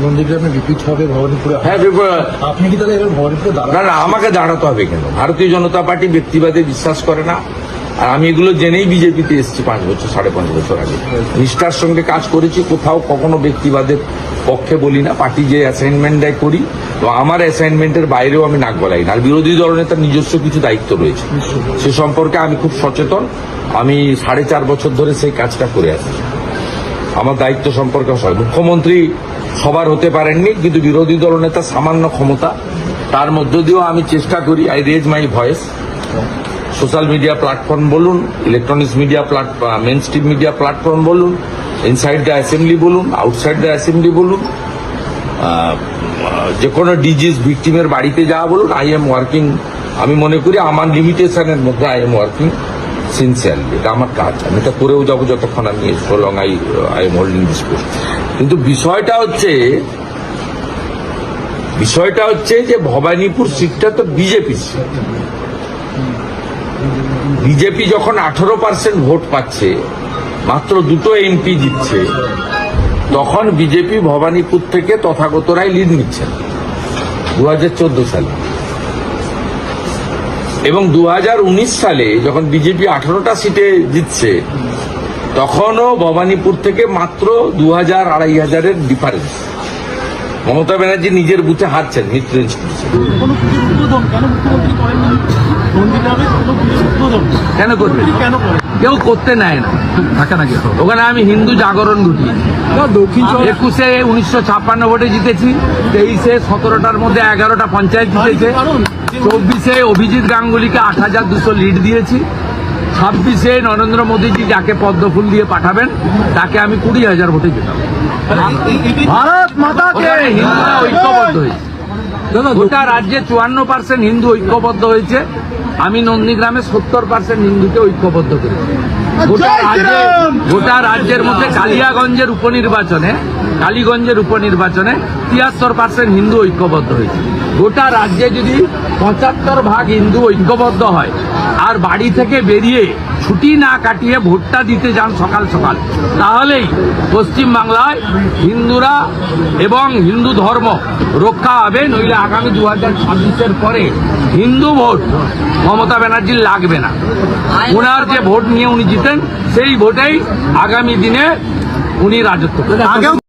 নন্দীগ্রামে রিপিট হবে ভবানীপুরে। হ্যাঁ, আপনি কি তাহলে এবার ভবানীপুরে না, আমাকে দাঁড়াতে হবে কেন? ভারতীয় জনতা পার্টি ব্যক্তিবাদে বিশ্বাস করে না। আর আমি এগুলো জেনেই বিজেপিতে এসেছি 5 বছর 5.5 বছর আগে। নিষ্ঠার সঙ্গে কাজ করেছি, কোথাও কখনো ব্যক্তিবাদের পক্ষে বলি না। পার্টি যে অ্যাসাইনমেন্ট দেয় করি, তো আমার অ্যাসাইনমেন্টের বাইরেও আমি নাক গলাই না। আর বিরোধী দলনেতার নিজস্ব কিছু দায়িত্ব রয়েছে, সে সম্পর্কে আমি খুব সচেতন। আমি 4.5 বছর ধরে সেই কাজটা করে আসছি। আমার দায়িত্ব সম্পর্কে মুখ্যমন্ত্রী সবার হতে পারেননি, কিন্তু বিরোধী দলনেতা সামান্য ক্ষমতা, তার মধ্য দিয়েও আমি চেষ্টা করি। I raise my voice. Social media platform বলুন, electronics media platform, main stream media platform বলুন, ইনসাইড দ্য অ্যাসেম্বলি বলুন, আউটসাইড দ্য অ্যাসেম্বলি বলুন, যে কোনো ডিজিজ ভিকটিমের বাড়িতে যাওয়া বলুন, আই এম ওয়ার্কিং। আমি মনে করি আমার লিমিটেশনের মধ্যে আই এম ওয়ার্কিং সিনসিয়ারলি। এটা আমার কাজ, আমি এটা করেও যাবো যতক্ষণ আমি so long I am holding this post. কিন্তু বিষয়টা হচ্ছে যে ভবানীপুর সিটটা তো বিজেপির সিট। বিজেপি যখন 18% ভোট পাচ্ছে, মাত্র 2টো এমপি জিতছে, তখন বিজেপি ভবানীপুর থেকে তথাগতরাই লিড নিচ্ছে 2014 সালে। এবং 2019 সালে যখন বিজেপি 18টা সিটে জিতছে, তখনও ভবানীপুর থেকে মাত্র 2000-2500-এর ডিফারেন্স। মমতা ব্যানার্জি নিজের বুথে হারছেন মিত্রেঞ্জ। কেন করবে? কেউ করতে নেয় না, থাকে নাকি ওখানে। আমি হিন্দু জাগরণ ঘটি। 21-এ 1956 ভোটে জিতেছি, 23-এ 17টার মধ্যে 11টা পঞ্চায়েত জিতেছে, 24-এ অভিজিৎ গাঙ্গুলিকে 8200 লিড দিয়েছি, 26-এ নরেন্দ্র মোদীজি যাকে পদ্মফুল দিয়ে পাঠাবেন তাকে আমি 20,000 ভোটে জেতাবো। ভারত মাতাকে। হিন্দুরা ঐক্যবদ্ধ হয়েছে, গোটা রাজ্যে 54% হিন্দু ঐক্যবদ্ধ হয়েছে। আমি নন্দীগ্রামে 70% হিন্দুকে ঐক্যবদ্ধ করেছি। গোটা রাজ্যের মধ্যে কালিগঞ্জের উপনির্বাচনে 73% হিন্দু ঐক্যবদ্ধ হয়েছে। গোটা রাজ্যে যদি 75% হিন্দু ঐক্যবদ্ধ হয় আর বাড়ি থেকে বেরিয়ে ছুটি না কাটিয়ে ভোটটা দিতে যান সকাল সকাল, তাহলেই পশ্চিমবাংলায় হিন্দুরা এবং হিন্দু ধর্ম রক্ষা হবে। নইলে আগামী 2026-এর পরে হিন্দু ভোট মমতা ব্যানার্জির লাগবে না। উনার যে ভোট নিয়ে উনি জিতেন, সেই ভোটেই আগামী দিনে উনি রাজত্ব করবেন।